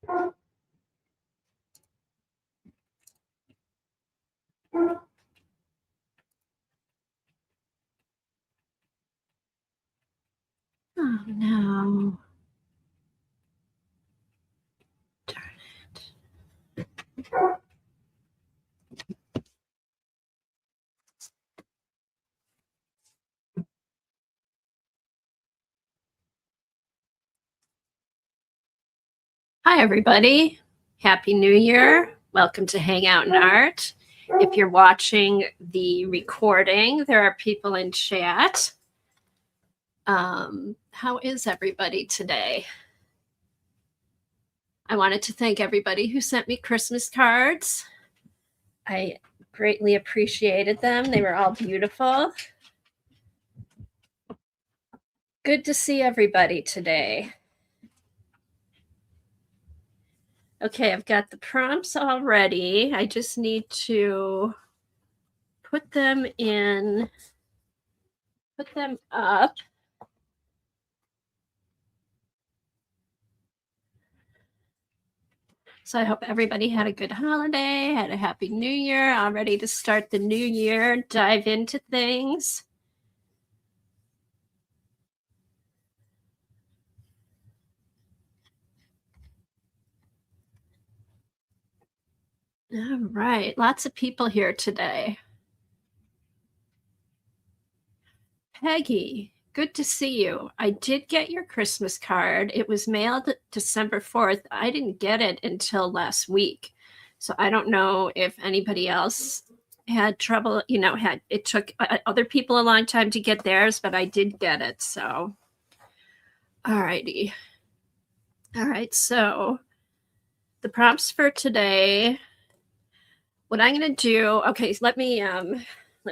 Oh no. Darn it. Hi, everybody. Happy New Year. Welcome to Hangout and Art. If you're watching the recording, there are people in chat. How is everybody today? I wanted to thank everybody who sent me Christmas cards. I greatly appreciated them. They were all beautiful. Good to see everybody today. Okay, I've got the prompts all ready. I just need to put them up. So I hope everybody had a good holiday, had a happy new year, all ready to start the new year, dive into things. All right, lots of people here today. Peggy, good to see you. I did get your Christmas card. It was mailed December 4th. I didn't get it until last week. So I don't know if anybody else had trouble, it took other people a long time to get theirs, but I did get it. So, all righty. All right, so the prompts for today, what I'm going to do, okay, let me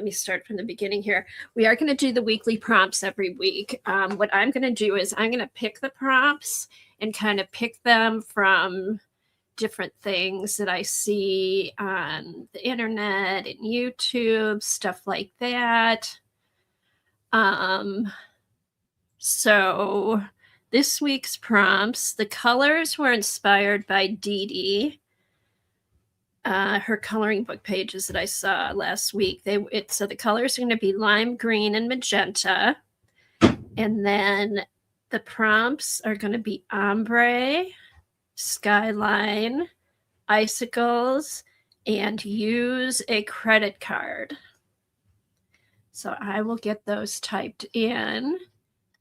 start from the beginning here. We are going to do the weekly prompts every week. What I'm going to do is I'm going to pick the prompts and kind of pick them from different things that I see on the internet and YouTube, stuff like that. So this week's prompts, the colors were inspired by Dee Dee. Her coloring book pages that I saw last week. So the colors are going to be lime green and magenta. And then the prompts are going to be ombre, skyline, icicles, and use a credit card. So I will get those typed in.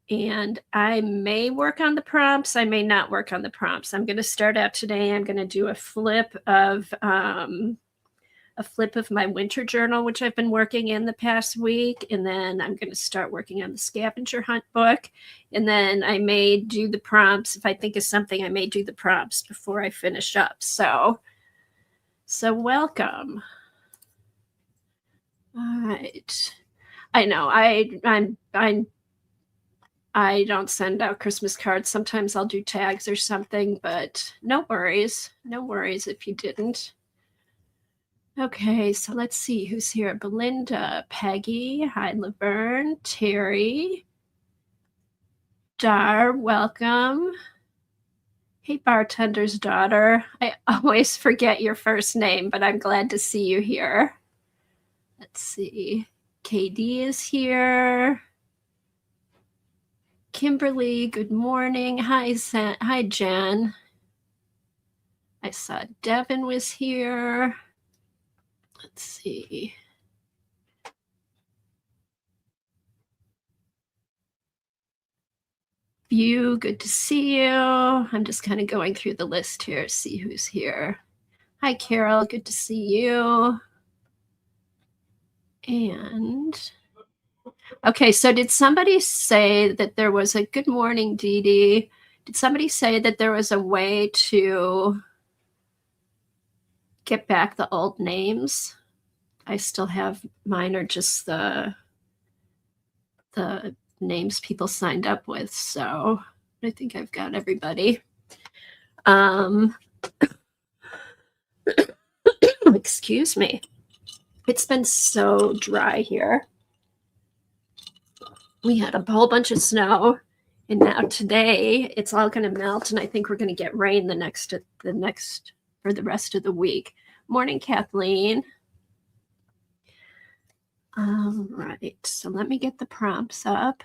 And I may work on the prompts. I may not work on the prompts. I'm going to start out today. I'm going to do a flip of my winter journal, which I've been working in the past week. And then I'm going to start working on the scavenger hunt book. And then I may do the prompts. If I think of something, I may do the prompts before I finish up. So welcome. All right. I know I don't send out Christmas cards. Sometimes I'll do tags or something, but no worries. No worries if you didn't. Okay, so let's see who's here. Belinda, Peggy, hi, Laverne, Terry, Dar, welcome. Hey, bartender's daughter. I always forget your first name, but I'm glad to see you here. Let's see. KD is here. Kimberly, good morning. Hi, Jen. I saw Devin was here. Let's see. View, good to see you. I'm just kind of going through the list here, see who's here. Hi, Carol, good to see you. And okay, so did somebody say that there was a good morning, Dee Dee? Did somebody say that there was a way to get back the old names? I still have mine are just the names people signed up with. So I think I've got everybody. Excuse me. It's been so dry here. We had a whole bunch of snow And now today it's all going to melt, and I think we're going to get rain for the rest of the week. Morning, Kathleen. All right, so let me get the prompts up.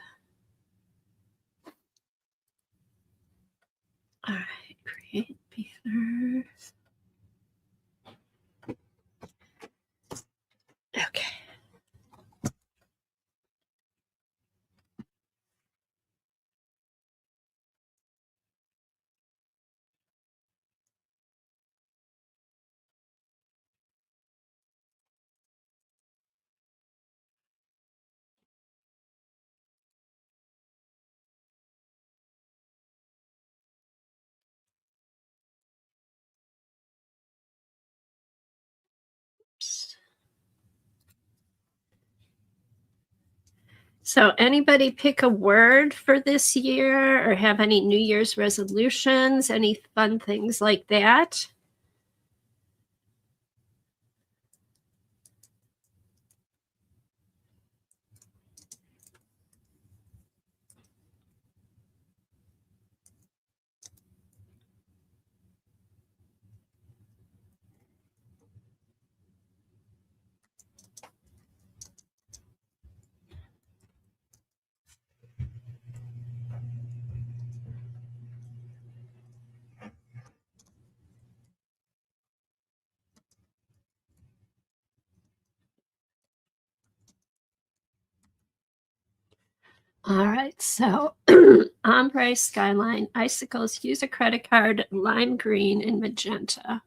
All right, create banners. Okay. So anybody pick a word for this year or have any New Year's resolutions, any fun things like that? All right, so ombre, skyline, icicles, use a credit card, lime green, and magenta.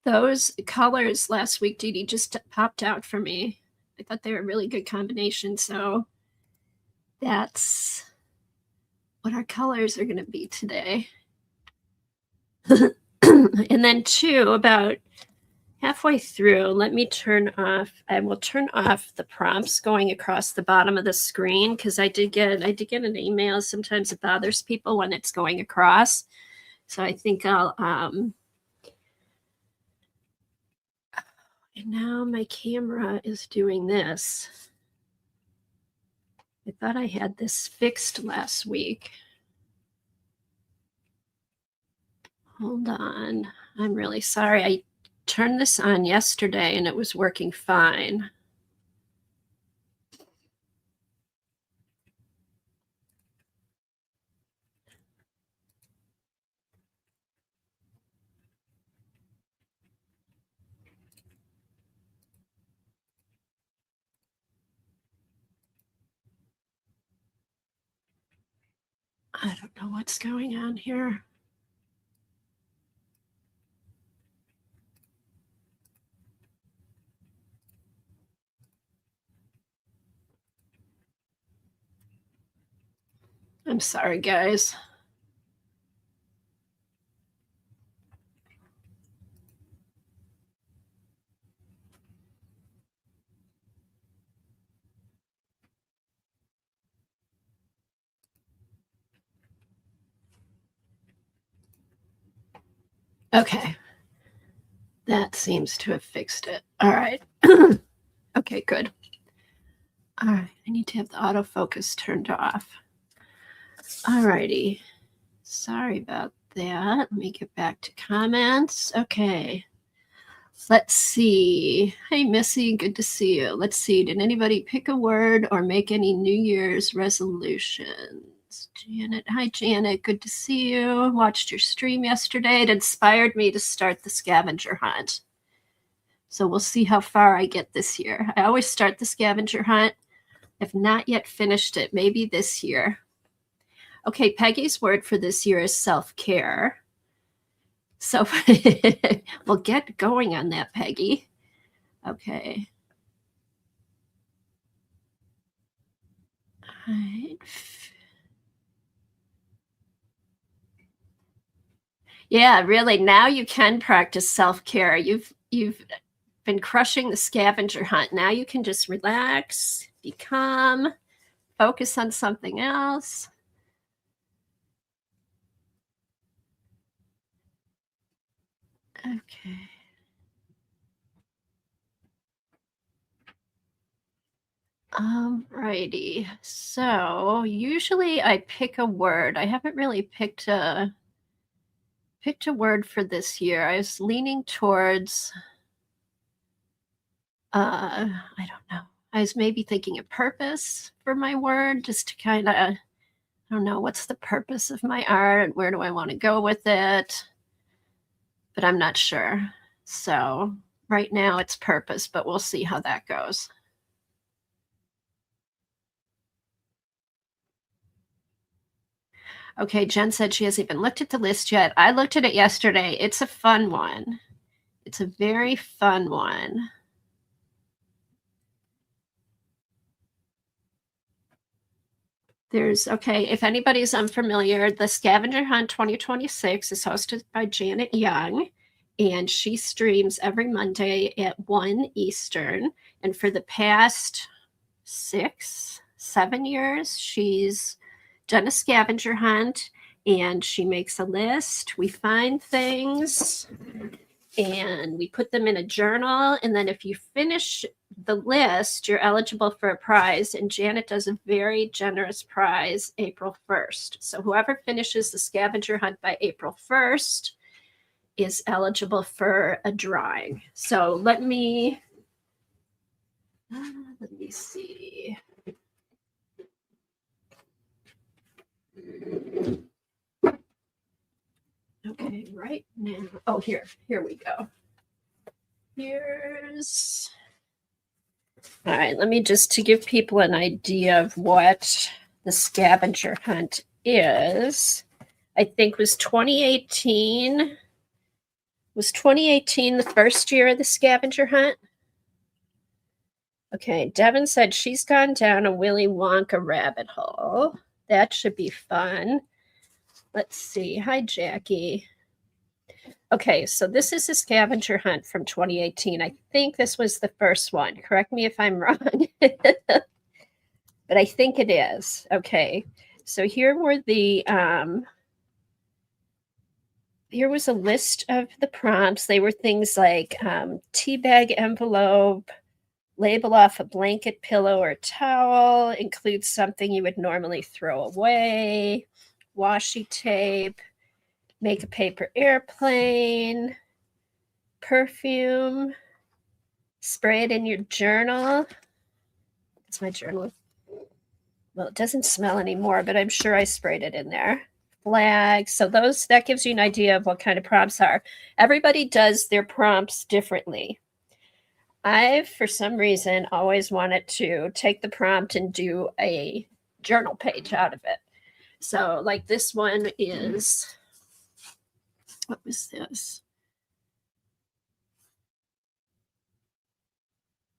Those colors last week, Dee Dee, just popped out for me. I thought they were a really good combination, so that's what our colors are going to be today. And then two, about halfway through, let me I will turn off the prompts going across the bottom of the screen because I did get an email. Sometimes it bothers people when it's going across. So I think and now my camera is doing this. I thought I had this fixed last week. Hold on. I'm really sorry. I turned this on yesterday and it was working fine. I don't know what's going on here. I'm sorry, guys. Okay. That seems to have fixed it. All right. Okay, good. All right. I need to have the autofocus turned off. All righty. Sorry about that. Let me get back to comments. Okay. Let's see. Hey, Missy, good to see you. Let's see. Did anybody pick a word or make any New Year's resolutions? Janet. Hi, Janet. Good to see you. Watched your stream yesterday. It inspired me to start the scavenger hunt. So we'll see how far I get this year. I always start the scavenger hunt. I've not yet finished it. Maybe this year. Okay, Peggy's word for this year is self-care. So we'll get going on that, Peggy. Okay. All right. Yeah, really. Now you can practice self-care. You've been crushing the scavenger hunt. Now you can just relax, be calm, focus on something else. Okay. Righty. So usually I pick a word. I haven't really picked a word for this year. I was leaning towards I don't know. I was maybe thinking a purpose for my word, just to kind of, I don't know, what's the purpose of my art? Where do I want to go with it? But I'm not sure. So right now it's purpose, but we'll see how that goes. Okay, Jen said she hasn't even looked at the list yet. I looked at it yesterday. It's a fun one. It's a very fun one. Okay, if anybody's unfamiliar, the Scavenger Hunt 2026 is hosted by Janet Young, and she streams every Monday at 1 Eastern. And for the past 6, 7 years, she's done a scavenger hunt, and she makes a list. We find things and we put them in a journal. And then if you finish the list, you're eligible for a prize. And Janet does a very generous prize April 1st. So whoever finishes the scavenger hunt by April 1st is eligible for a drawing. So let me see. Okay, right now. Oh, here we go. Here's. All right, let me just to give people an idea of what the scavenger hunt is. I think was 2018. Was 2018 the first year of the scavenger hunt? Okay, Devin said she's gone down a Willy Wonka rabbit hole. That should be fun. Let's see. Hi, Jackie. Okay, so this is a scavenger hunt from 2018. I think this was the first one. Correct me if I'm wrong. But I think it is. Okay. So here was a list of the prompts. They were things like tea bag envelope, label off a blanket, pillow, or towel, include something you would normally throw away, washi tape, make a paper airplane, perfume, spray it in your journal. It's my journal. Well, it doesn't smell anymore, but I'm sure I sprayed it in there. Flags. So that gives you an idea of what kind of prompts are. Everybody does their prompts differently. I've, for some reason, always wanted to take the prompt and do a journal page out of it. So, like this one is, what was this?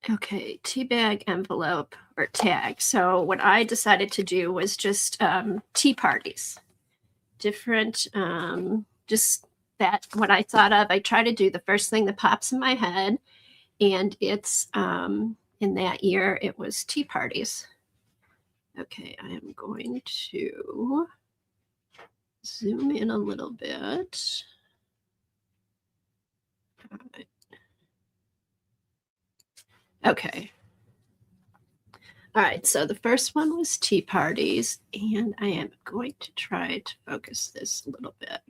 Okay, tea bag envelope or tag. So what I decided to do was just tea parties. Different, just that what I thought of. I try to do the first thing that pops in my head, and it's in that year it was tea parties. Okay, I am going to zoom in a little bit. All right. Okay. All right, so the first one was tea parties, and I am going to try to focus this a little bit.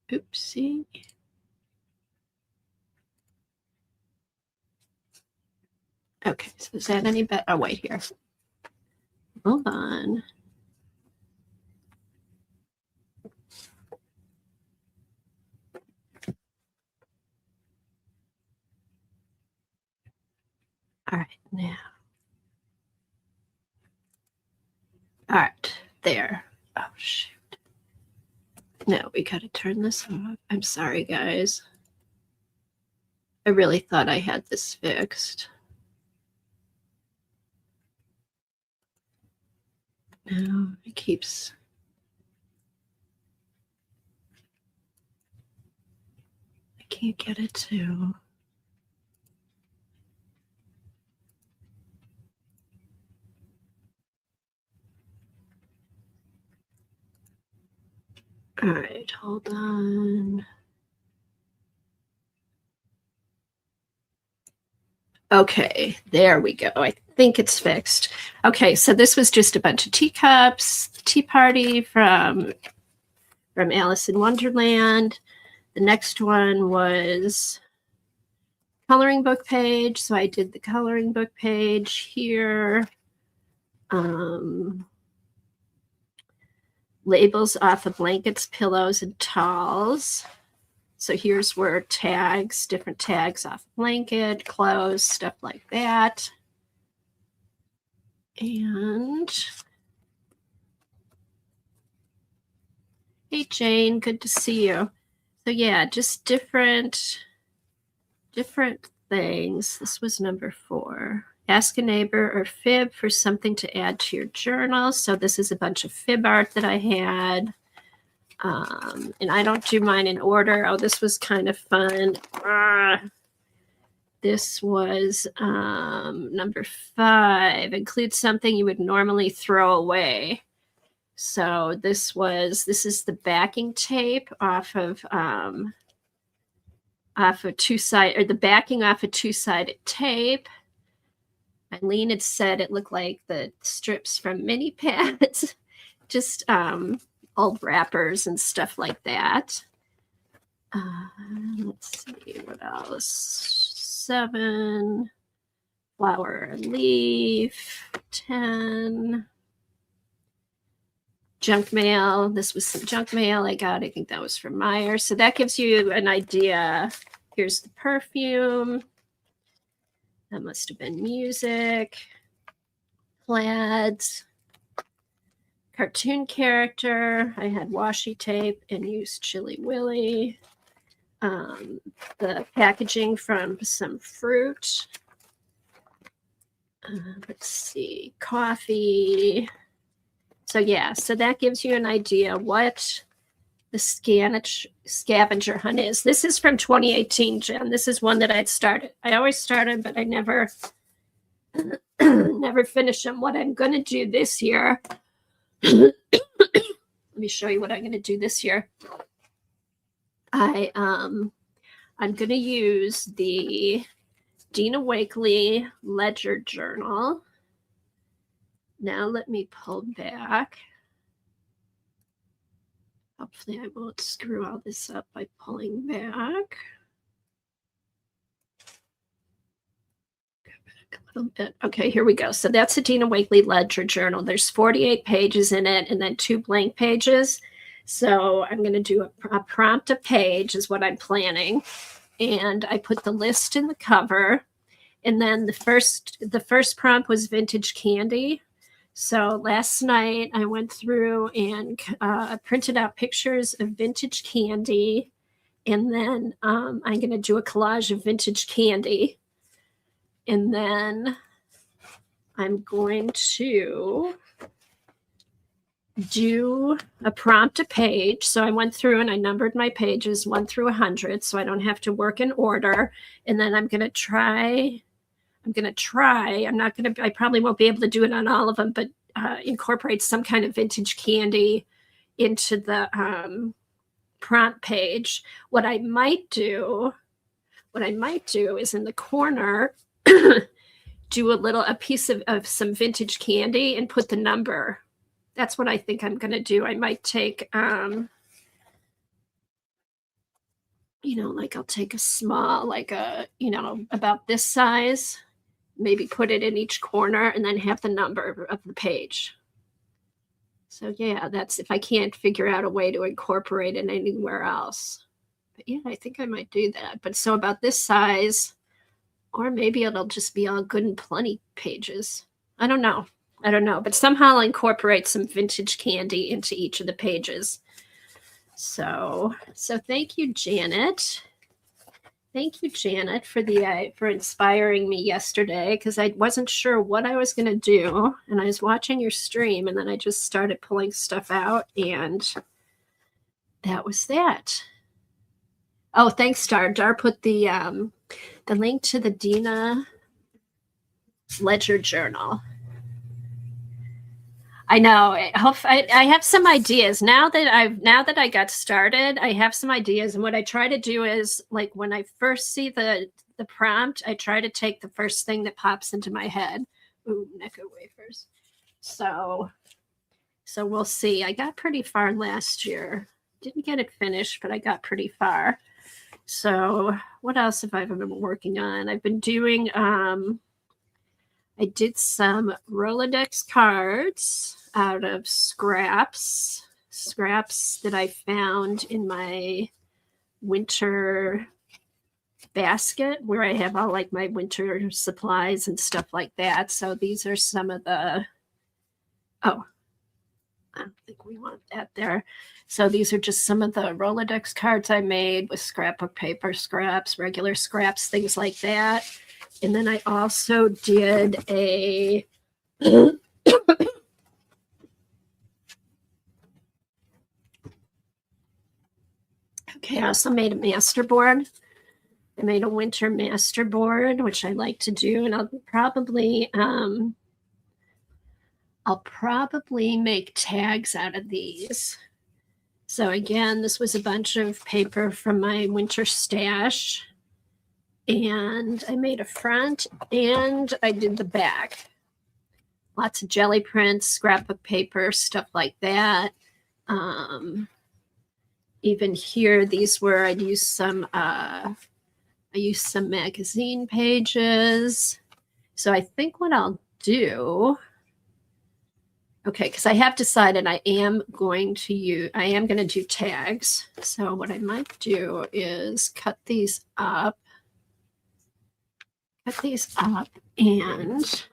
Oopsie. Okay, so is that any better? Oh, wait here. Hold on. All right, now. All right, there. Oh, shoot. No, we got to turn this off. I'm sorry, guys. I really thought I had this fixed. No, it keeps. I can't get it to. All right, hold on. Okay, there we go. I think it's fixed. Okay, so this was just a bunch of teacups, tea party from Alice in Wonderland. The next one was coloring book page. So I did the coloring book page here. Labels off of blankets, pillows, and towels. So here's where tags, different tags off blanket, clothes, stuff like that. And hey, Jane, good to see you. So yeah, just different things. This was number 4. Ask a neighbor or fib for something to add to your journal. So this is a bunch of fib art that I had. And I don't do mine in order. Oh, this was kind of fun. This was number 5. Include something you would normally throw away. So this is the backing tape off of the backing off a two-sided tape. Eileen had said it looked like the strips from mini pads, just old wrappers and stuff like that. Let's see what else. 7, flower and leaf. 10, junk mail. This was some junk mail I got. I think that was from Meyer. So that gives you an idea. Here's the perfume. That must have been music. Plaids. Cartoon character. I had washi tape and used Chili Willy. The packaging from some fruit. Let's see. Coffee. So yeah, so that gives you an idea what the scavenger hunt is. This is from 2018, Jen. This is one that I'd started. I always started, but I never never finish them. What I'm going to do this year, let me show you what I'm going to do this year. I'm going to use the Dina Wakley Ledger Journal. Now let me pull back. Hopefully I won't screw all this up by pulling back. A little bit. Okay, here we go. So that's the Dina Wakley Ledger Journal. There's 48 pages in it and then 2 blank pages. So I'm going to do a prompt a page is what I'm planning. And I put the list in the cover. And then the first prompt was vintage candy. So last night I went through and printed out pictures of vintage candy. And then I'm going to do a collage of vintage candy. And then I'm going to do a prompt a page. So I went through and I numbered my pages 1 through 100 so I don't have to work in order. And then I'm going to try. I probably won't be able to do it on all of them, but incorporate some kind of vintage candy into the prompt page. What I might do is in the corner, do a piece of some vintage candy and put the number. That's what I think I'm going to do. I might take, I'll take a small, about this size, maybe put it in each corner and then have the number of the page. So yeah, that's if I can't figure out a way to incorporate it anywhere else. But yeah, I think I might do that. But so about this size, or maybe it'll just be all good and plenty pages. I don't know, but somehow I'll incorporate some vintage candy into each of the pages. So thank you, Janet. Thank you, Janet, for inspiring me yesterday, because I wasn't sure what I was going to do, and I was watching your stream, and then I just started pulling stuff out, and that was that. Oh, thanks, Dar. Dar put the link to the Dina Ledger Journal. I know. I have some ideas now that I got started. I have some ideas, and what I try to do is like when I first see the prompt, I try to take the first thing that pops into my head. Ooh, Necco wafers. So we'll see. I got pretty far last year. Didn't get it finished, but I got pretty far. So what else have I been working on? I've been doing I did some Rolodex cards out of scraps that I found in my winter basket where I have all like my winter supplies and stuff like that. So these are some of the, oh, I don't think we want that there. So these are just some of the Rolodex cards I made with scrapbook paper, scraps, regular scraps, things like that. And then I also did a okay, I also made a master board. I made a winter master board, which I like to do, and I'll probably make tags out of these. So again, this was a bunch of paper from my winter stash, and I made a front and I did the back. Lots of jelly prints, scrapbook paper, stuff like that. Even here, these were I used some magazine pages. So I think what I'll do, okay, because I have decided I am going to do tags. So what I might do is cut these up and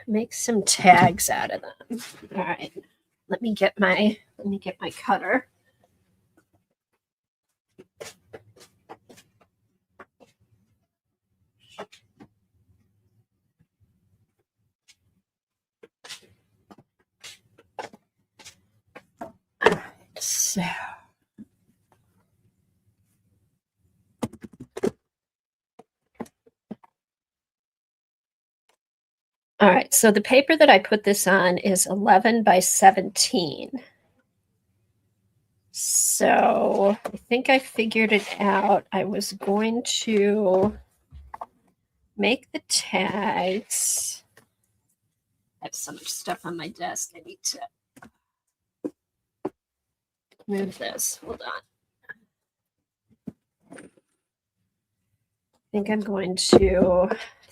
make some tags out of them. All right, let me get my cutter. So all right, so the paper that I put this on is 11 by 17. So I think I figured it out. I was going to make the tags. I have so much stuff on my desk. I need to move this. Hold on. I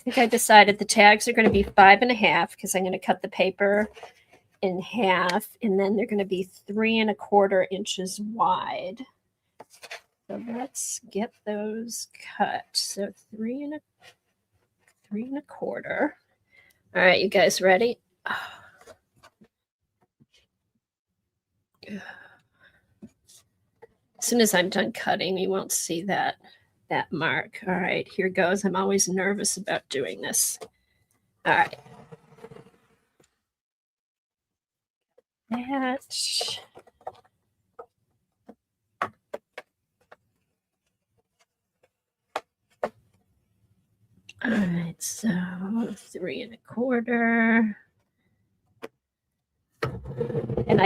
think I decided the tags are going to be 5.5 because I'm going to cut the paper in half, and then they're going to be 3.25 inches wide. So let's get those cut. So 3.25. All right, you guys ready? As soon as I'm done cutting, you won't see that mark. All right, here goes. I'm always nervous about doing this. All right. That. All right, so 3.25. And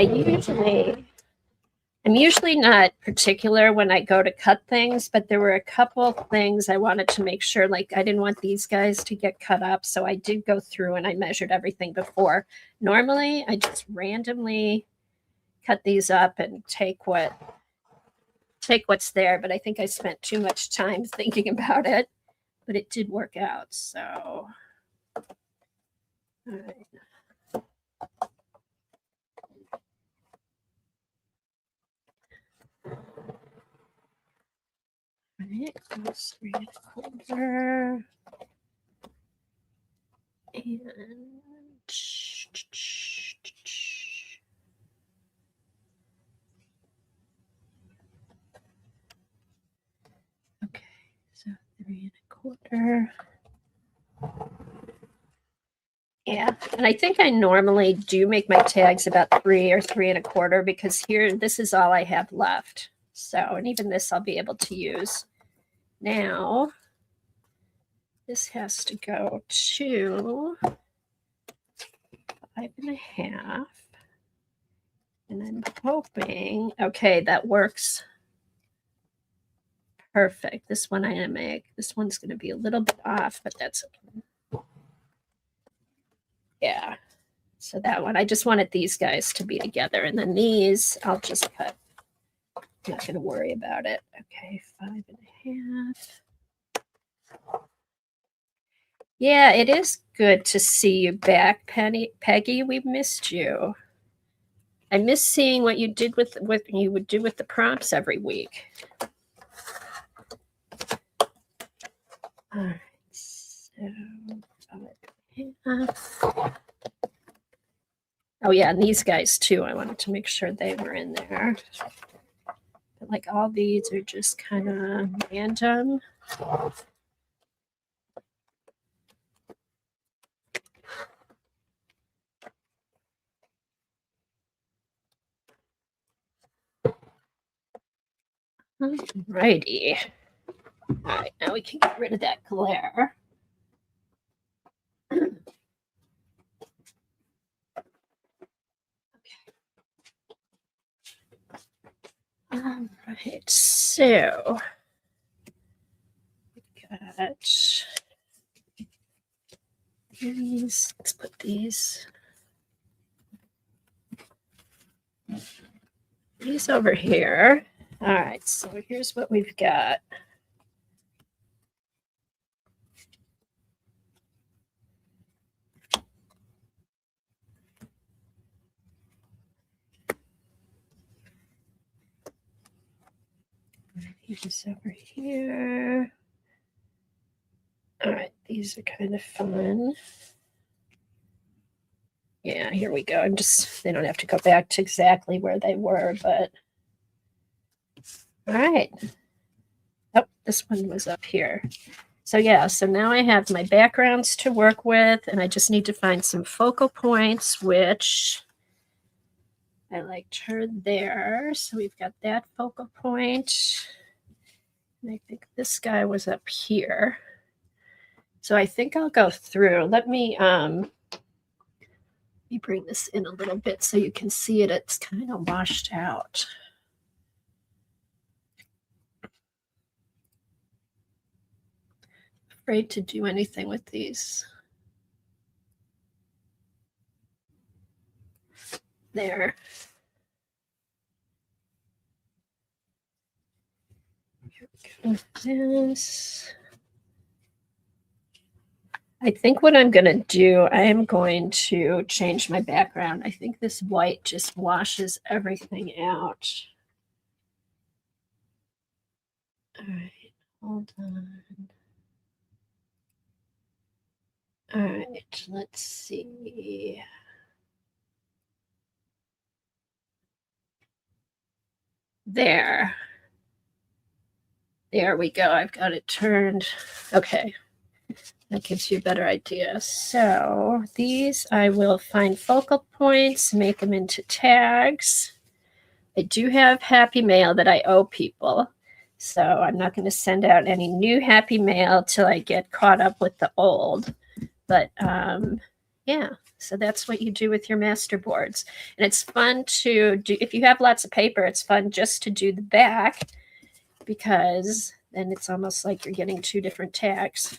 I'm usually not particular when I go to cut things, but there were a couple things I wanted to make sure, like I didn't want these guys to get cut up. So I did go through and I measured everything before. Normally, I just randomly cut these up and take what's there, but I think I spent too much time thinking about it, but it did work out. So, all right. All right, goes 3.25. And okay, so 3.25. Yeah, and I think I normally do make my tags about 3 or 3.25 because here, this is all I have left. So, and even this I'll be able to use. Now, this has to go to 5.5. And I'm hoping, okay, that works. Perfect. This one I'm going to make. This one's going to be a little bit off, but that's okay. Yeah. So that one, I just wanted these guys to be together. And then these, I'll just cut. I'm not going to worry about it. Okay, 5.5. Yeah, it is good to see you back, Peggy. We've missed you. I miss seeing what you did with what you would do with the prompts every week. All right, so oh yeah, and these guys too. I wanted to make sure they were in there. But like all these are just kind of random. Alrighty. All right, now we can get rid of that glare. All right, so we got these. Let's put these over here. All right, so here's what we've got. These over here. All right, these are kind of fun. Yeah, here we go. They don't have to go back to exactly where they were, but all right. Oh, this one was up here. So yeah, so now I have my backgrounds to work with, and I just need to find some focal points, which I liked her there. So we've got that focal point. And I think this guy was up here. So I think I'll go through. Let me bring this in a little bit so you can see it. It's kind of washed out. Afraid to do anything with these. There. Here we go. This. I think what I'm going to do, I am going to change my background. I think this white just washes everything out. All right, hold on. All right, let's see. There. There we go. I've got it turned. Okay. That gives you a better idea. So these I will find focal points, make them into tags. I do have happy mail that I owe people. So I'm not going to send out any new happy mail till I get caught up with the old. But yeah, so that's what you do with your master boards. And it's fun to do. If you have lots of paper, it's fun just to do the back, because then it's almost like you're getting two different tags.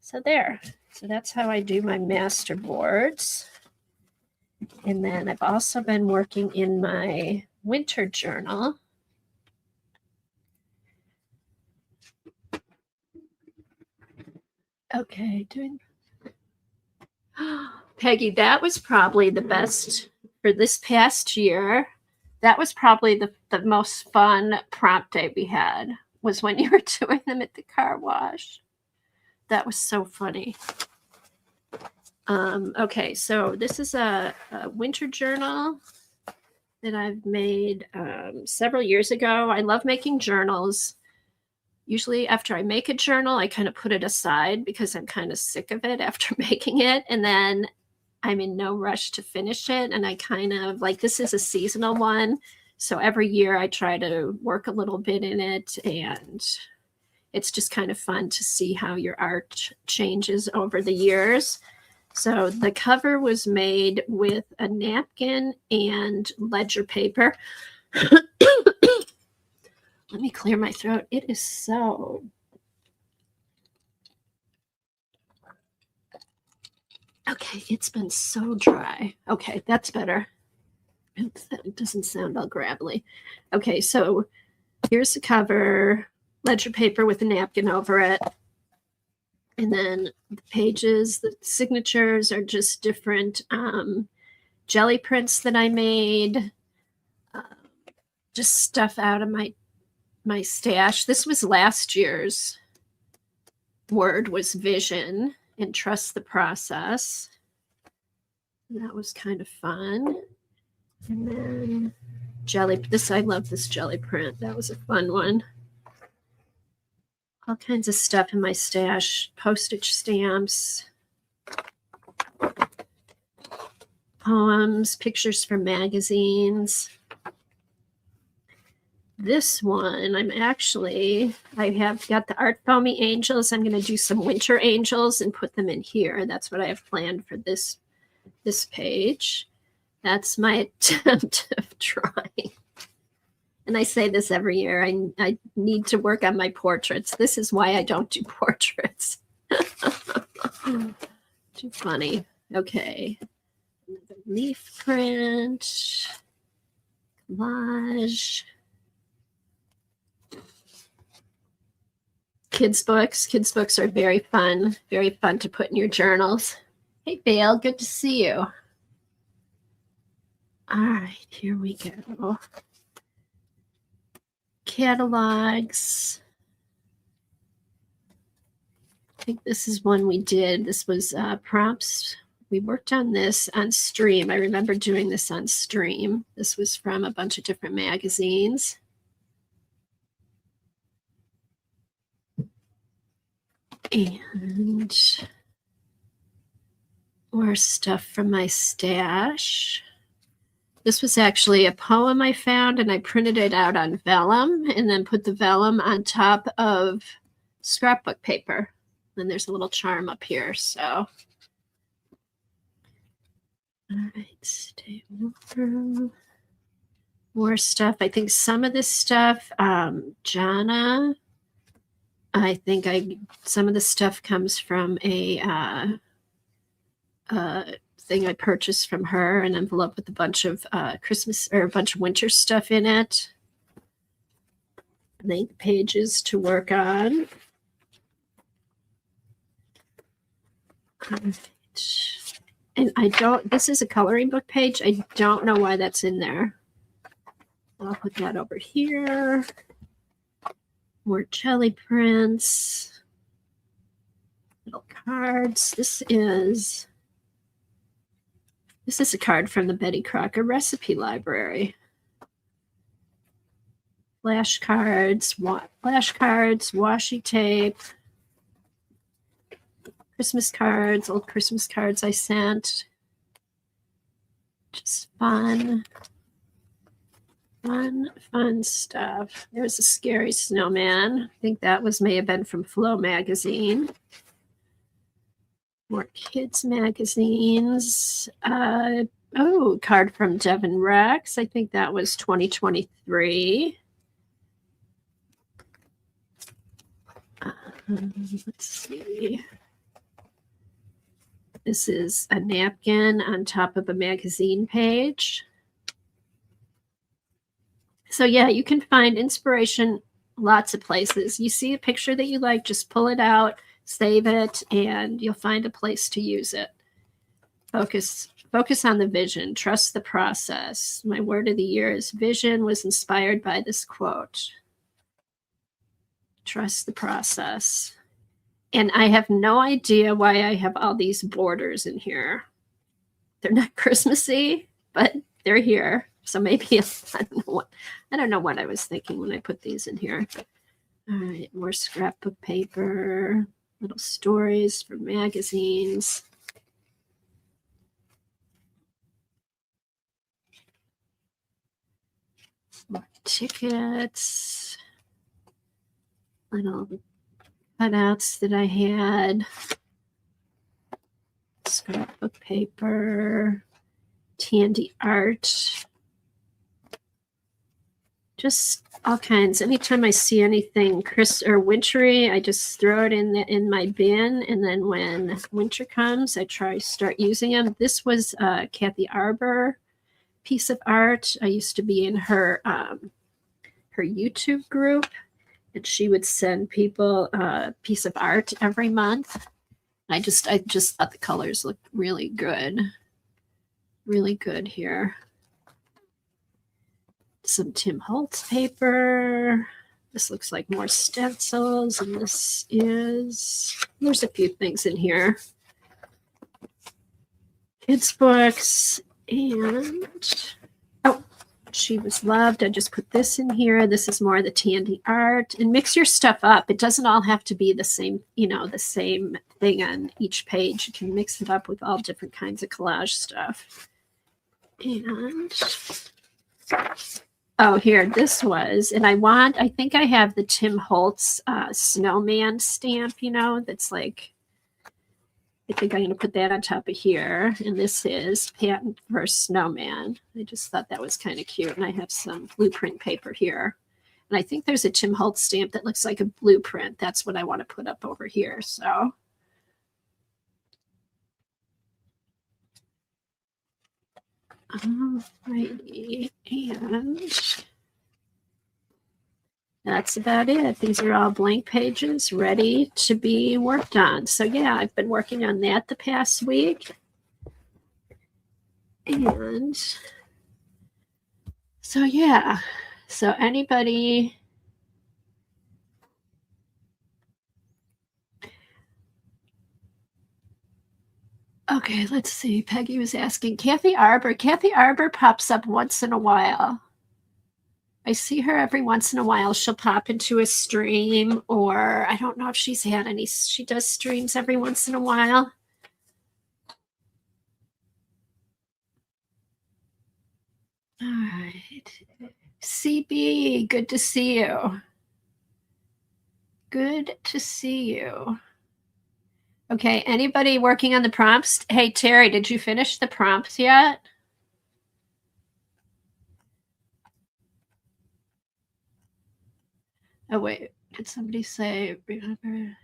So there. So that's how I do my master boards. And then I've also been working in my winter journal. Okay, Peggy, that was probably the best for this past year. That was probably the most fun prompt day we had, was when you were doing them at the car wash. That was so funny. Okay, so this is a winter journal that I've made several years ago. I love making journals. Usually after I make a journal, I kind of put it aside because I'm kind of sick of it after making it. And then I'm in no rush to finish it. And I kind of like, this is a seasonal one. So every year I try to work a little bit in it, and it's just kind of fun to see how your art changes over the years. So the cover was made with a napkin and ledger paper. Let me clear my throat. It is so... Okay, it's been so dry. Okay, that's better. It doesn't sound all gravelly. Okay, so here's the cover, ledger paper with a napkin over it. And then the pages, the signatures are just different jelly prints that I made. Just stuff out of my stash. This was last year's word was vision and trust the process. And that was kind of fun. And then I love this jelly print. That was a fun one. All kinds of stuff in my stash, postage stamps, poems, pictures from magazines. This one, I have got the Art Foamy Angels. I'm going to do some winter angels and put them in here. That's what I have planned for this page. That's my attempt of drawing. And I say this every year. I need to work on my portraits. This is why I don't do portraits. Too funny. Okay. Another leaf print. Collage. Kids' books. Kids' books are very fun to put in your journals. Hey, Vale, good to see you. All right, here we go. Catalogs. I think this is one we did. This was prompts. We worked on this on stream. I remember doing this on stream. This was from a bunch of different magazines. And more stuff from my stash. This was actually a poem I found, and I printed it out on vellum and then put the vellum on top of scrapbook paper. And there's a little charm up here, so. All right, stay over. More stuff. I think some of this stuff, Jana, I think some of the stuff comes from a thing I purchased from her, an envelope with a bunch of Christmas or a bunch of winter stuff in it. Blank pages to work on. And this is a coloring book page. I don't know why that's in there. I'll put that over here. More jelly prints. Little cards. This is a card from the Betty Crocker recipe library. Flashcards, washi tape, Christmas cards, old Christmas cards I sent. Just fun stuff. There's a scary snowman. I think that may have been from Flow magazine. More kids magazines. Card from Devin Rex. I think that was 2023. Let's see. This is a napkin on top of a magazine page. So yeah, you can find inspiration lots of places. You see a picture that you like, just pull it out, save it, and you'll find a place to use it. Focus on the vision. Trust the process. My word of the year is vision was inspired by this quote. Trust the process. And I have no idea why I have all these borders in here. They're not Christmassy, but they're here. So maybe I don't know what I was thinking when I put these in here. All right, more scrapbook paper, little stories from magazines. More tickets. Little cutouts that I had. scrapbook paper, Tandy art, just all kinds. Anytime I see anything crisp or wintry, I just throw it in my bin, and then when winter comes, I start using them. This was Kathy Arbor piece of art. I used to be in her YouTube group, and she would send people a piece of art every month. I just thought the colors looked really good here. Some Tim Holtz paper. This looks like more stencils, and there's a few things in here. Kids books, and oh, She Was Loved. I just put this in here. This is more of the Tandy art. And mix your stuff up. It doesn't all have to be the same, the same thing on each page. You can mix it up with all different kinds of collage stuff. And oh, here, this was, and I think I have the Tim Holtz snowman stamp, that's like, I think I'm going to put that on top of here. And this is Patent for Snowman. I just thought that was kind of cute. And I have some blueprint paper here. And I think there's a Tim Holtz stamp that looks like a blueprint. That's what I want to put up over here. So. Alrighty. And that's about it. These are all blank pages ready to be worked on. So yeah, I've been working on that the past week. And so yeah, so anybody, okay, let's see. Peggy was asking, Kathy Arbor pops up once in a while. I see her every once in a while. She'll pop into a stream, or I don't know if she's had any. She does streams every once in a while. All right. CB, good to see you. Good to see you. Okay, anybody working on the prompts? Hey, Terry, did you finish the prompts yet? Oh, wait, did somebody say, remember?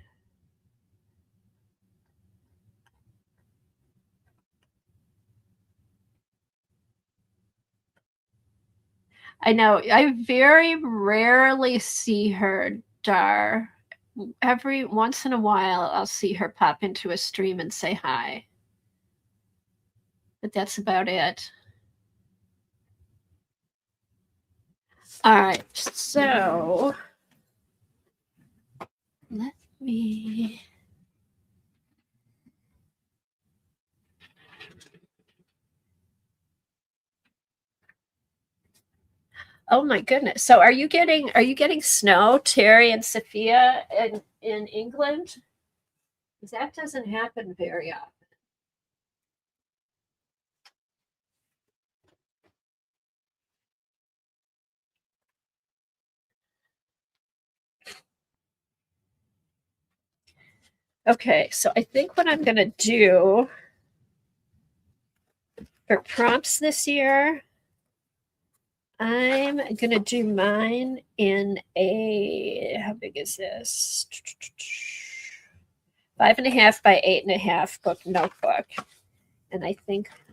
I know, I very rarely see her, Dar. Every once in a while, I'll see her pop into a stream and say hi. But that's about it. All right, so let me. Oh my goodness! So are you getting snow, Terry and Sophia, in England? Because that doesn't happen very often. Okay, so I think what I'm going to do for prompts this year, I'm going to do mine in how big is this? 5.5 by 8.5 book notebook. And I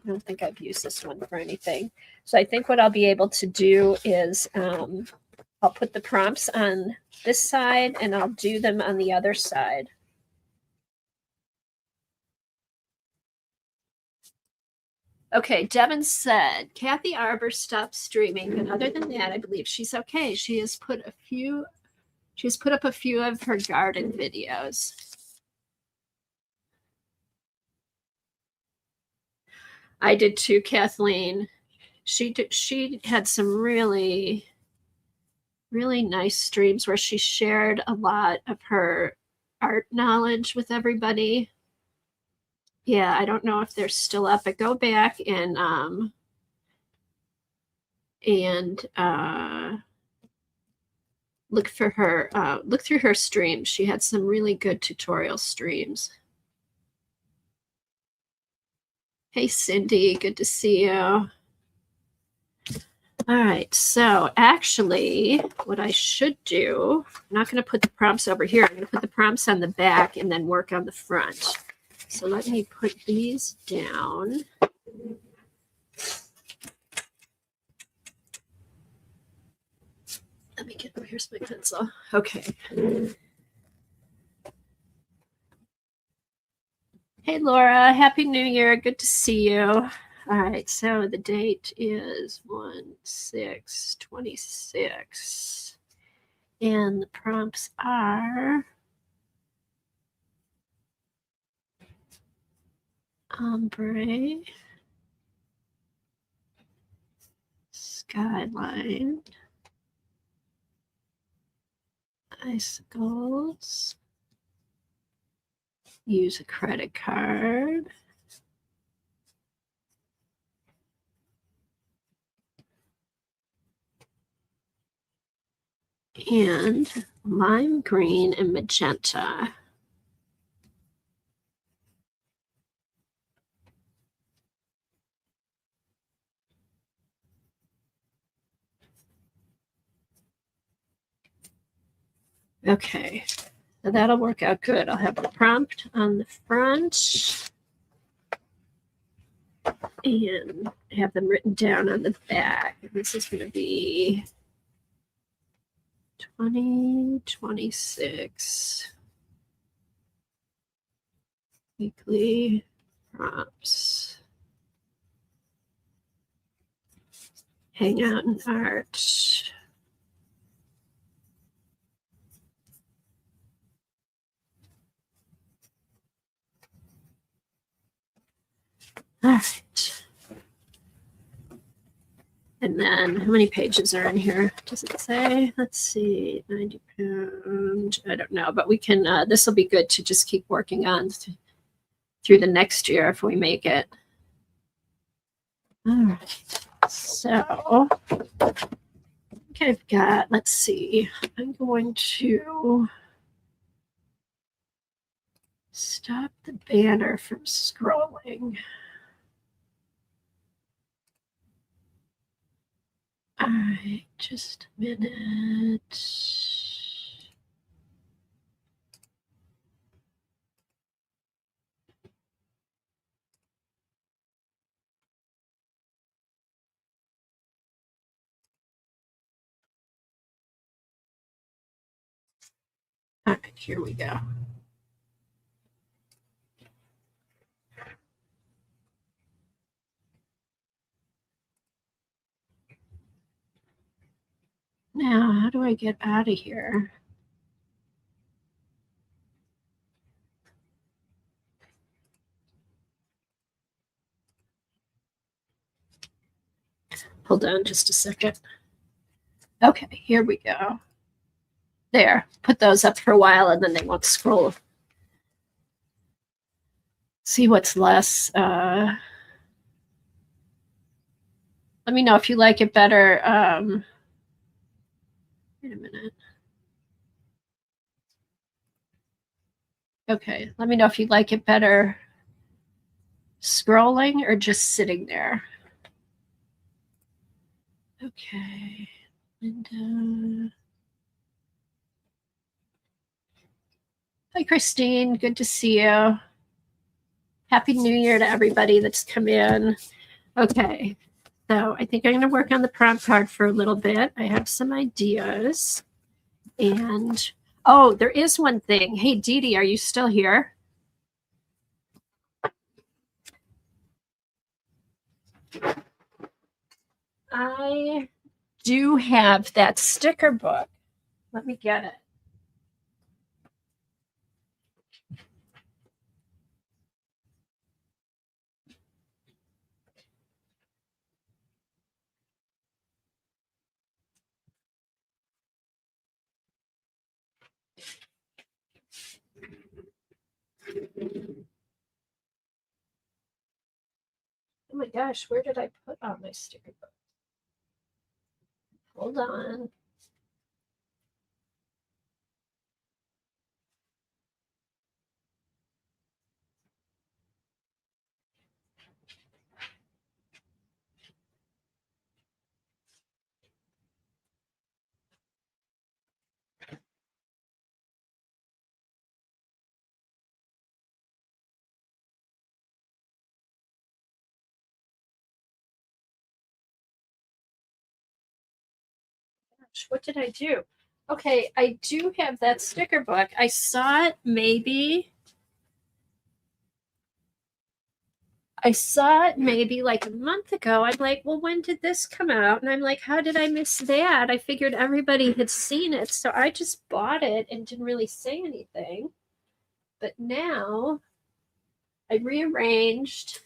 don't think I've used this one for anything. So I think what I'll be able to do is I'll put the prompts on this side and I'll do them on the other side. Okay, Devin said, Kathy Arbor stopped streaming, but other than that, I believe she's okay. She has put up a few of her garden videos. I did too, Kathleen. She had some really, really nice streams where she shared a lot of her art knowledge with everybody. Yeah, I don't know if they're still up, but go back and look for her, look through her streams. She had some really good tutorial streams. Hey, Cindy, good to see you. All right, so actually, what I should do, I'm not going to put the prompts over here. I'm going to put the prompts on the back and then work on the front. So let me put these down. Let me get, oh, here's my pencil. Okay. Hey, Laura, Happy New Year. Good to see you. All right, so the date is 1/6/26. And the prompts are ombre, skyline, icicles, use a credit card, and lime green and magenta. Okay, so that'll work out good. I'll have the prompt on the front and have them written down on the back. And this is going to be 2026 weekly prompts. Hang out and art. All right. And then how many pages are in here? Does it say? Let's see, 90 pound. I don't know, but we can, this will be good to just keep working on through the next year if we make it. All right. So I think I've got, let's see, I'm going to stop the banner from scrolling. All right, just a minute. All right, here we go. Now, how do I get out of here? Hold on just a second. Okay, here we go. There, put those up for a while and then they won't scroll. See what's less. Let me know if you like it better. Wait a minute. Okay, let me know if you like it better scrolling or just sitting there. Okay, Linda. Hi, Christine. Good to see you. Happy New Year to everybody that's come in. Okay, so I think I'm going to work on the prompt card for a little bit. I have some ideas. And, oh, there is one thing. Hey, Dee Dee, are you still here? I do have that sticker book. Let me get it. Oh my gosh, where did I put all my sticker book? Hold on. What did I do? Okay, I do have that sticker book. I saw it maybe like a month ago. I'm like, well, when did this come out? And I'm like, how did I miss that? I figured everybody had seen it. So I just bought it and didn't really say anything. But now I've rearranged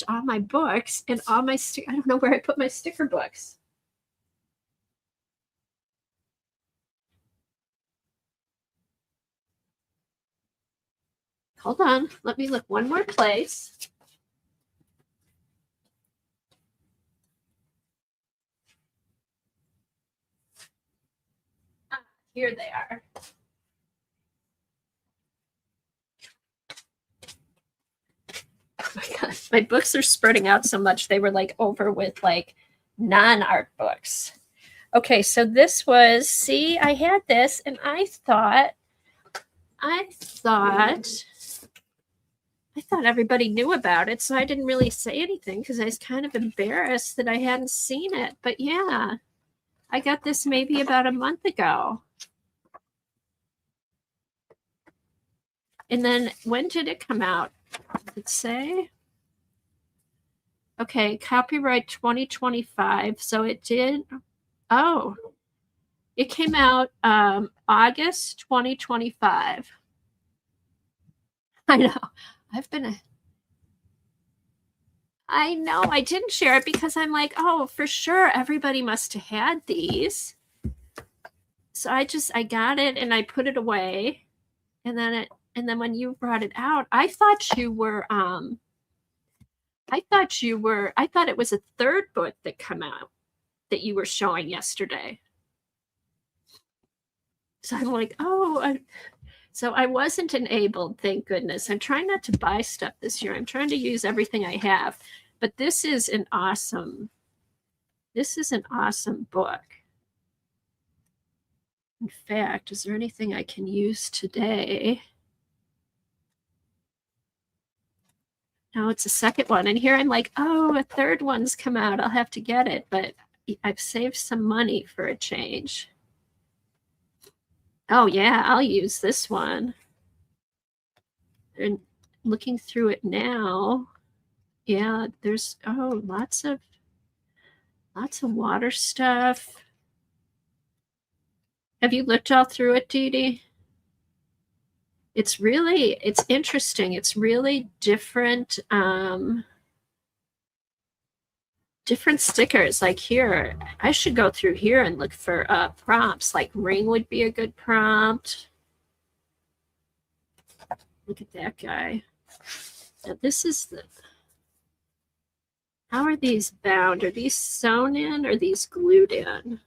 all my books and all my I don't know where I put my sticker books. Hold on, let me look one more place. Ah, here they are. Oh my God, my books are spreading out so much they were like over with like non-art books. Okay, so this was, see, I had this and I thought everybody knew about it, so I didn't really say anything because I was kind of embarrassed that I hadn't seen it. But yeah, I got this maybe about a month ago. And then when did it come out? Does it say? Okay, copyright 2025. So it did. Oh, it came out August 2025. I know. I know. I didn't share it because I'm like, oh, for sure, everybody must have had these. So I got it and I put it away. And then when you brought it out, I thought it was a third book that come out that you were showing yesterday. So I'm like, oh, so I wasn't enabled, thank goodness. I'm trying not to buy stuff this year. I'm trying to use everything I have. But this is an awesome book. In fact, is there anything I can use today? No, it's a second one. And here I'm like, oh, a third one's come out. I'll have to get it. But I've saved some money for a change. Oh, yeah, I'll use this one. And looking through it now, yeah, there's lots of water stuff. Have you looked all through it, Dee Dee? It's interesting. It's really different different stickers. Like here, I should go through here and look for prompts. Like ring would be a good prompt. Look at that guy. Now this is how are these bound? Are these sewn in or are these glued in?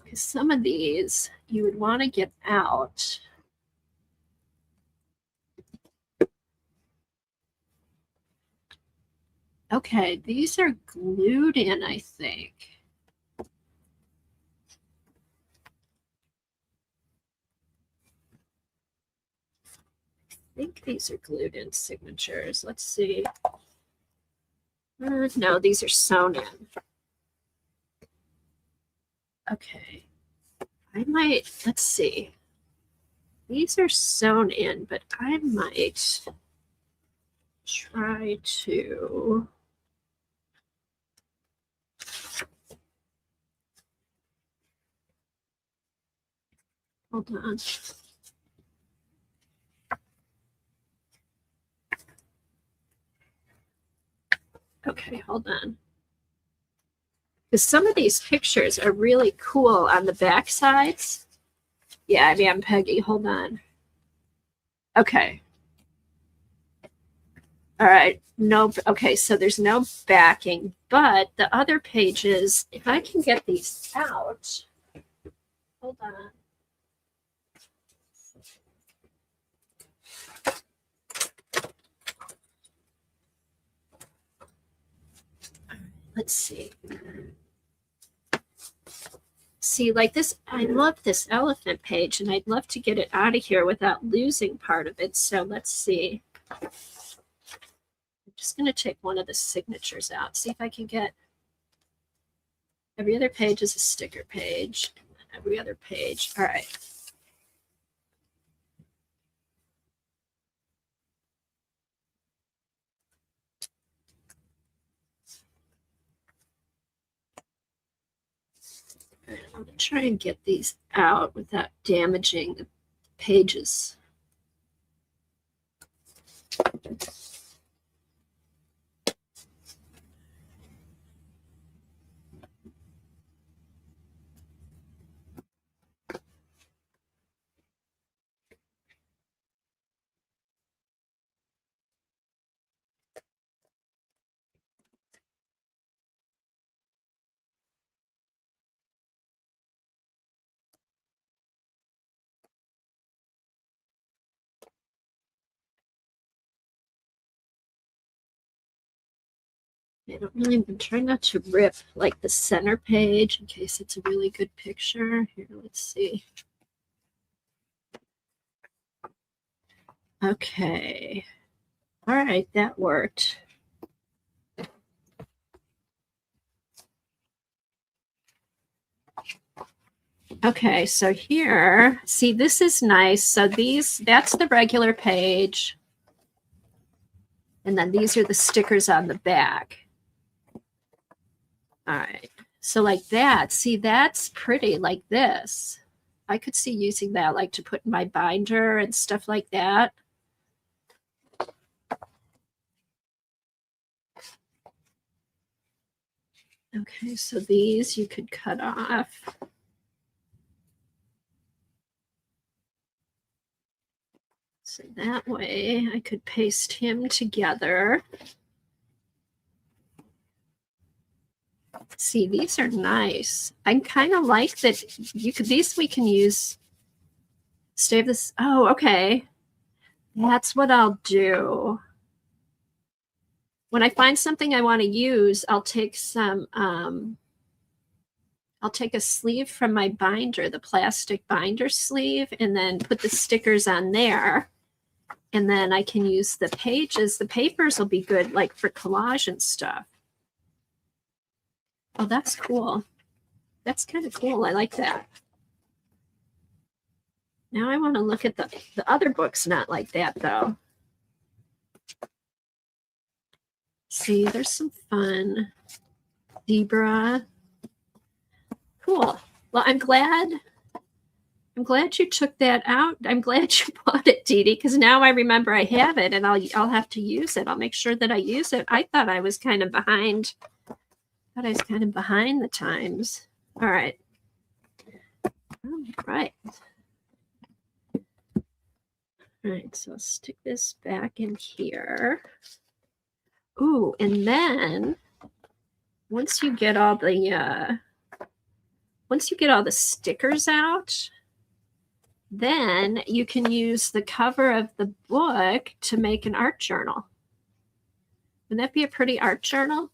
Because some of these you would want to get out. Okay, these are glued in, I think. I think these are glued in signatures. Let's see. No, these are sewn in. Okay. Let's see. These are sewn in, but I might try to. Hold on. Okay, hold on. Because some of these pictures are really cool on the back sides. Yeah, I'm Peggy. Hold on. Okay. All right. Nope. Okay, so there's no backing, but the other pages, if I can get these out. Hold on. Let's see. See, like this, I love this elephant page, and I'd love to get it out of here without losing part of it. So let's see. I'm just going to take one of the signatures out, see if I can get. Every other page is a sticker page. Every other page. All right. I'm going to try and get these out without damaging the pages. I'm trying not to rip like the center page in case it's a really good picture. Here, let's see. Okay. All right, that worked. Okay, so here, see, this is nice. So that's the regular page. And then these are the stickers on the back. All right. So like that, see, that's pretty like this. I could see using that like to put in my binder and stuff like that. Okay, so these you could cut off. So that way I could paste him together. See, these are nice. I kind of like that these we can use. Save this. Oh, okay. That's what I'll do. When I find something I want to use, I'll take I'll take a sleeve from my binder, the plastic binder sleeve, and then put the stickers on there. And then I can use the pages. The papers will be good like for collage and stuff. Oh, that's cool. That's kind of cool. I like that. Now I want to look at the other books not like that though. See, there's some fun. Zebra. Cool. Well, I'm glad you took that out. I'm glad you bought it, Dee Dee, because now I remember I have it and I'll have to use it. I'll make sure that I use it. I thought I was kind of behind. The times. All right. All right. All right, so I'll stick this back in here. Ooh, and then once you get all the stickers out, then you can use the cover of the book to make an art journal. Wouldn't that be a pretty art journal?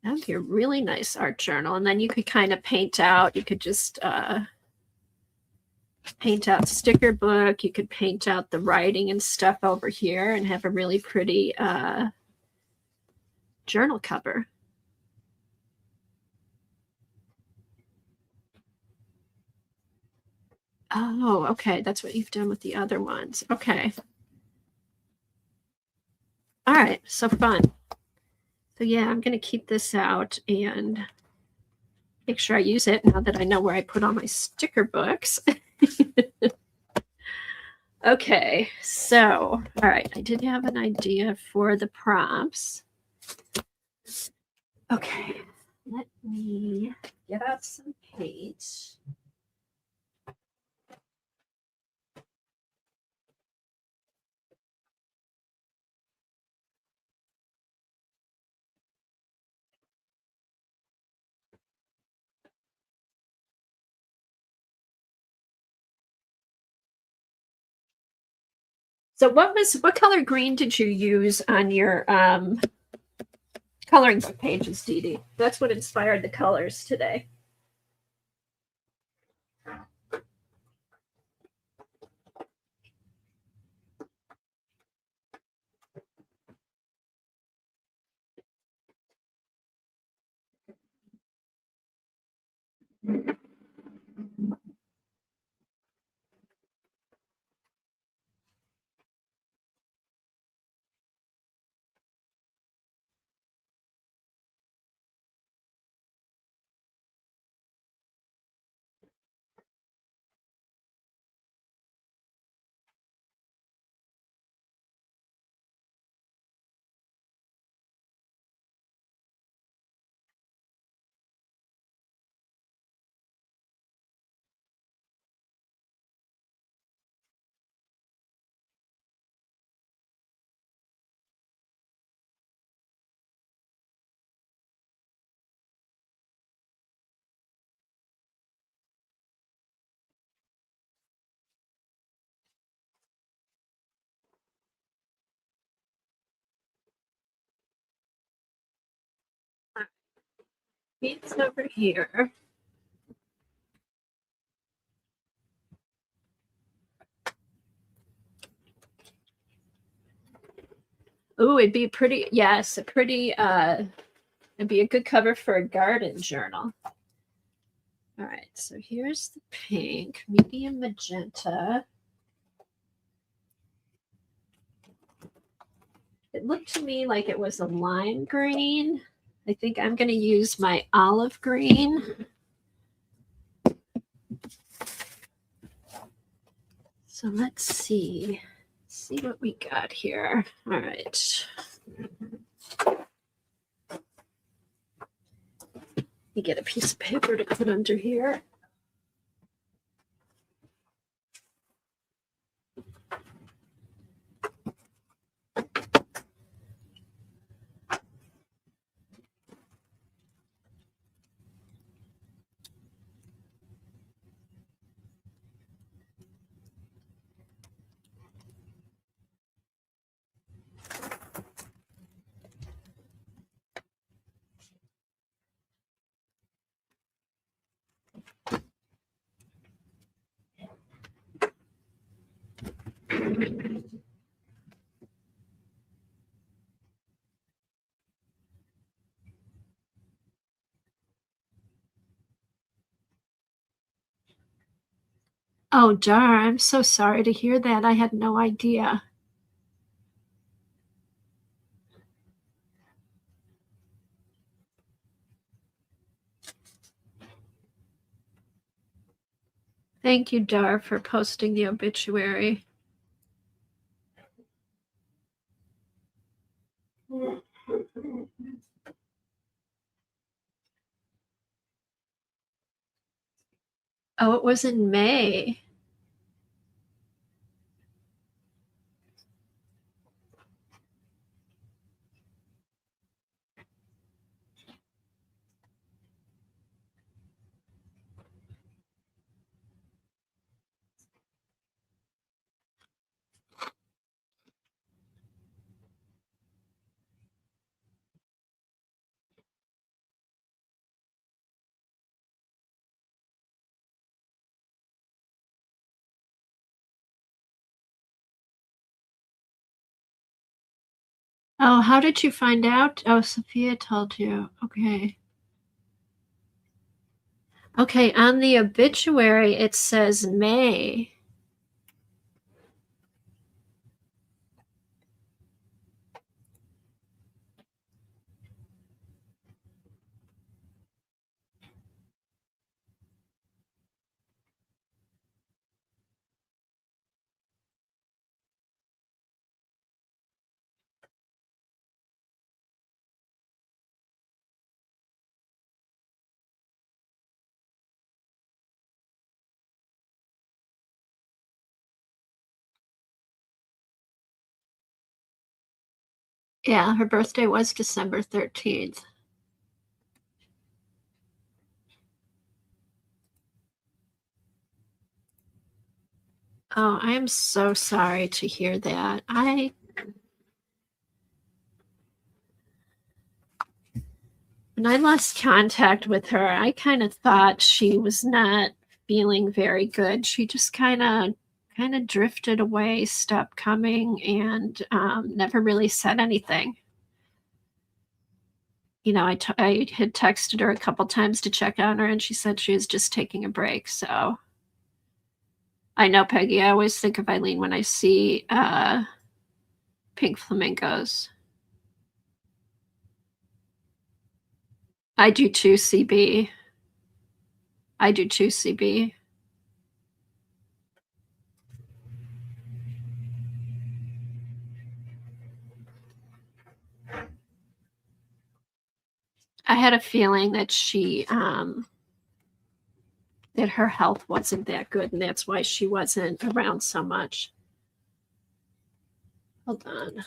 That would be a really nice art journal. And then you could kind of paint out, you could just paint out sticker book. You could paint out the writing and stuff over here and have a really pretty journal cover. Oh, okay. That's what you've done with the other ones. Okay. All right. So fun. So yeah, I'm going to keep this out and make sure I use it now that I know where I put all my sticker books. Okay. So, all right. I did have an idea for the prompts. Okay. Let me get out some paint. So what color green did you use on your coloring book pages, Dee Dee? That's what inspired the colors today. It's over here. Ooh, it'd be pretty, yes, a pretty, it'd be a good cover for a garden journal. All right, so here's the pink, medium magenta. It looked to me like it was a lime green. I think I'm going to use my olive green. So let's see what we got here. All right. You get a piece of paper to put under here. Oh, Dar, I'm so sorry to hear that. I had no idea. Thank you, Dar, for posting the obituary. Oh, it was in May. Oh, how did you find out? Oh, Sophia told you. Okay. Okay, on the obituary, it says May. Yeah, her birthday was December 13th. Oh, I am so sorry to hear that. When I lost contact with her, I kind of thought she was not feeling very good. She just kind of drifted away, stopped coming, and never really said anything. I had texted her a couple times to check on her, and she said she was just taking a break. So I know, Peggy. I always think of Eileen when I see pink flamingos. I do too, CB. I do too, CB. I had a feeling that that her health wasn't that good, and that's why she wasn't around so much. Hold on.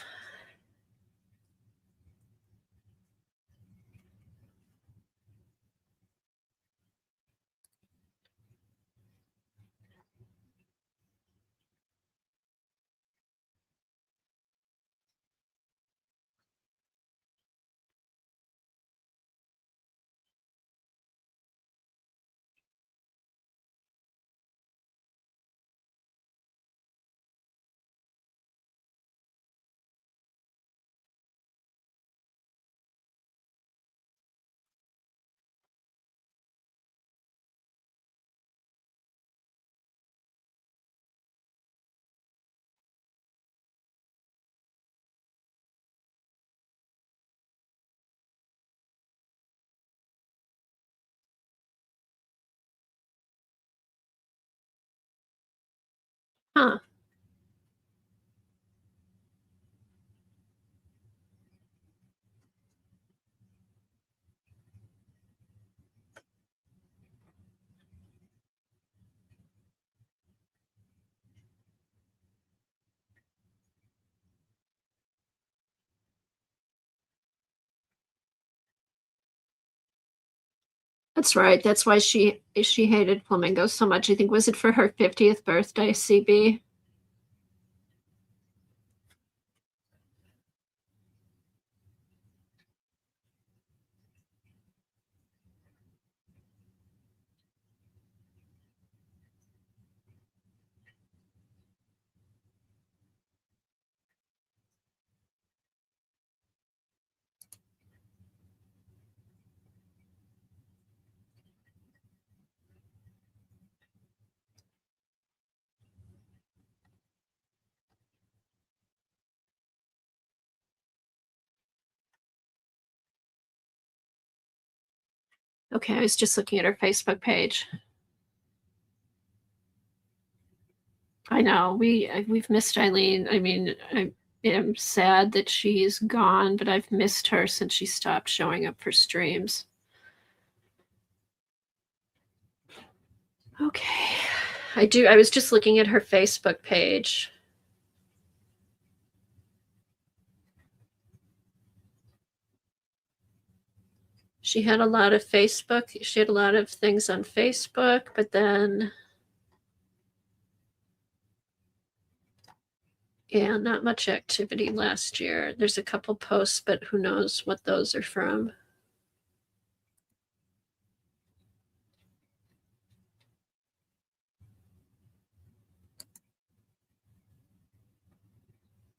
Huh. That's right. That's why she hated flamingos so much. I think was it for her 50th birthday, CB? Okay, I was just looking at her Facebook page. I know we've missed Eileen. I mean, I am sad that she's gone, but I've missed her since she stopped showing up for streams. Okay. I was just looking at her Facebook page. She had a lot of things on Facebook, but then yeah, not much activity last year. There's a couple posts, but who knows what those are from.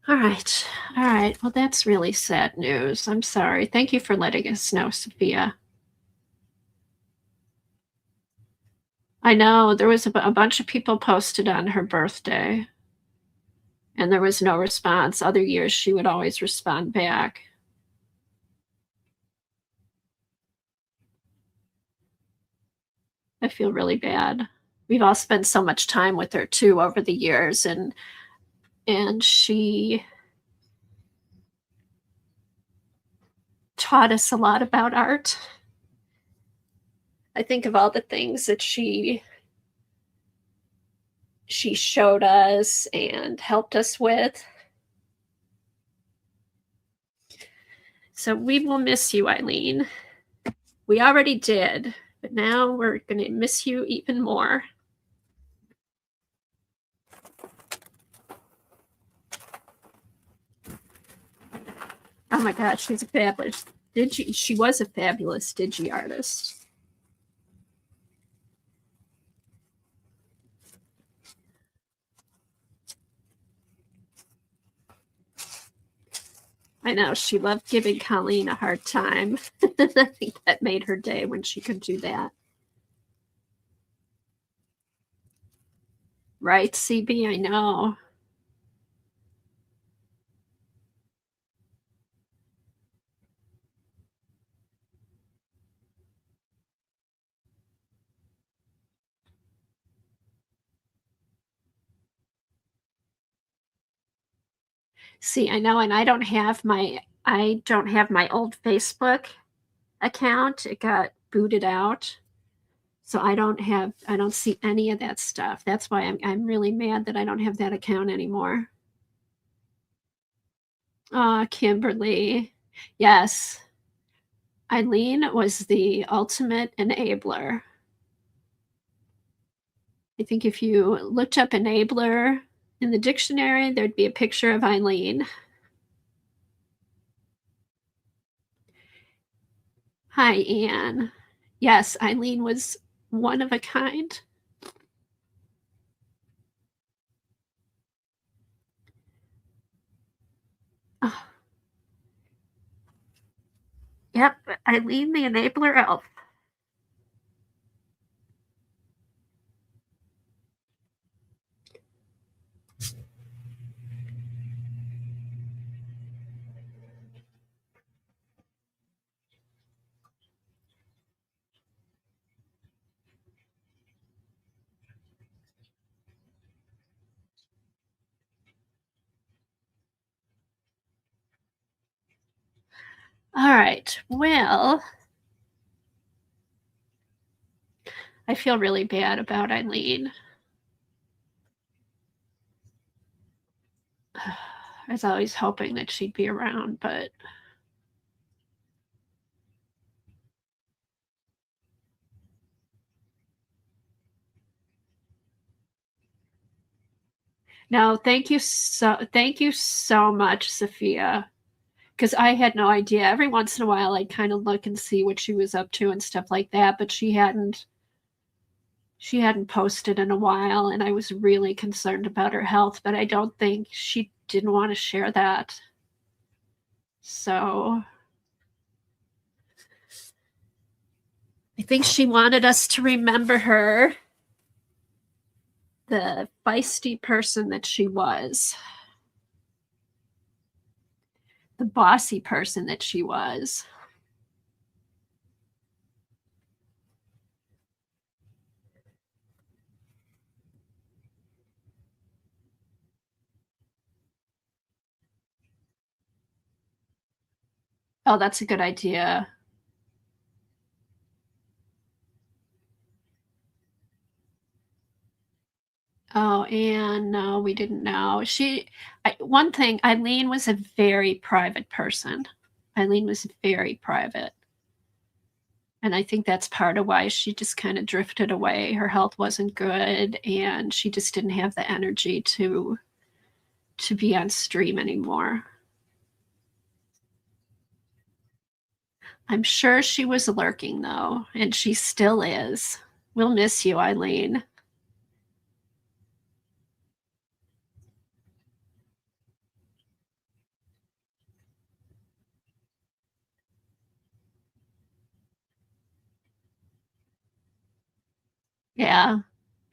All right. All right. Well, that's really sad news. I'm sorry. Thank you for letting us know, Sophia. I know there was a bunch of people posted on her birthday, and there was no response. Other years, she would always respond back. I feel really bad. We've all spent so much time with her too over the years, and she taught us a lot about art. I think of all the things that she showed us and helped us with. So we will miss you, Eileen. We already did, but now we're going to miss you even more. Oh my gosh, she's a fabulous she was a fabulous digi artist. I know she loved giving Colleen a hard time. I think that made her day when she could do that. Right, CB? I know. See, I know, and I don't have my old Facebook account. It got booted out. So I don't see any of that stuff. That's why I'm really mad that I don't have that account anymore. Kimberly. Yes. Eileen was the ultimate enabler. I think if you looked up enabler in the dictionary, there'd be a picture of Eileen. Hi, Anne. Yes, Eileen was one of a kind. Oh, yep, Eileen the enabler elf. All right, well, I feel really bad about Eileen. I was always hoping that she'd be around, but no, thank you so much, Sophia. Because I had no idea. Every once in a while I'd kind of look and see what she was up to and stuff like that, but she hadn't posted in a while, and I was really concerned about her health, but I don't think she didn't want to share that. So I think she wanted us to remember her, the feisty person that she was, the bossy person that she was. Oh, that's a good idea. Oh, and no, we didn't know. One thing, Eileen was a very private person. Eileen was very private. And I think that's part of why she just kind of drifted away. Her health wasn't good, and she just didn't have the energy to be on stream anymore. I'm sure she was lurking though, and she still is. We'll miss you, Eileen. Yeah,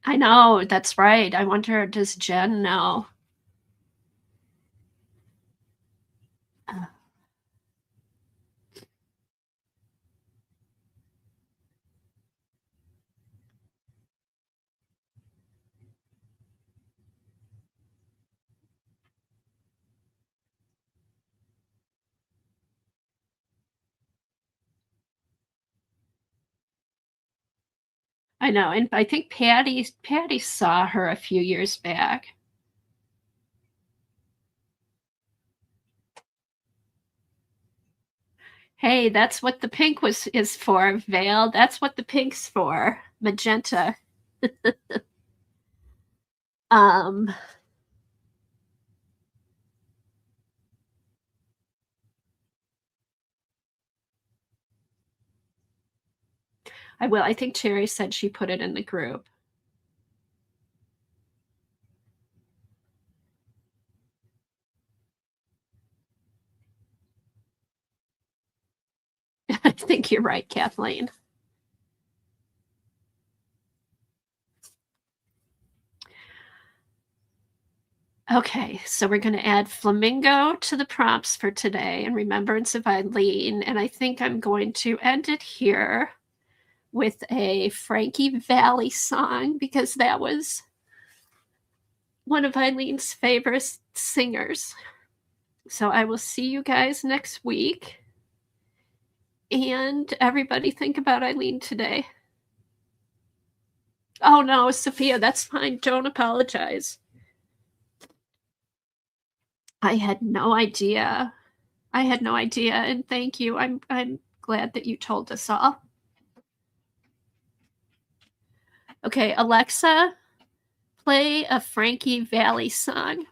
I know. That's right. I wonder, does Jen know? I know, and I think Patty saw her a few years back. Hey, that's what the pink was is for, Vale. That's what the pink's for. Magenta. Um, I will. I think Cherry said she put it in the group. think you're right, Kathleen. Okay, so we're going to add flamingo to the prompts for today in remembrance of Eileen. And I think I'm going to end it here with a Frankie Valli song because that was one of Eileen's favorite singers. So I will see you guys next week. And everybody think about Eileen today. Oh no, Sophia, that's fine. Don't apologize. I had no idea. And thank you. I'm glad that you told us all. Okay, Alexa, play a Frankie Valli song.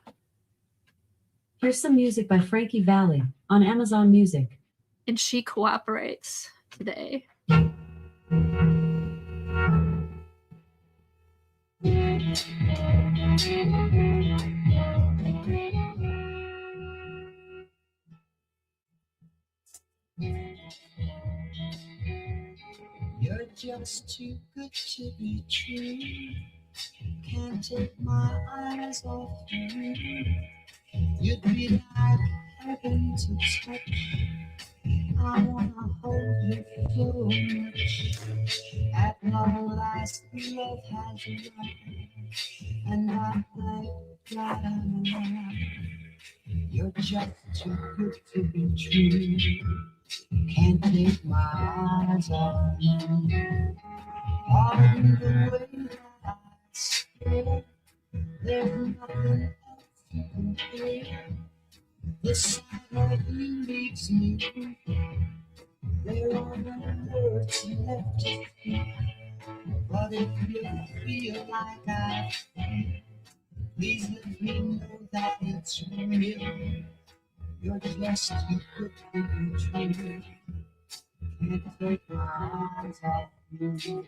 Here's some music by Frankie Valli on Amazon Music. And she cooperates today. You're just too good to be true. Can't take my eyes off you. You'd be like heaven to touch. I wanna hold you so much. At long last, love has arrived, and I thank God I'm alive. You're just too good to be true. Can't take my eyes off you. Pardon the way that I stare. There's nothing else you can hear. The sound of you leaves me weak. There are no words left to speak. But if you feel like I feel, please let me know that it's real. You're just too good to be true. Can't take my eyes off you.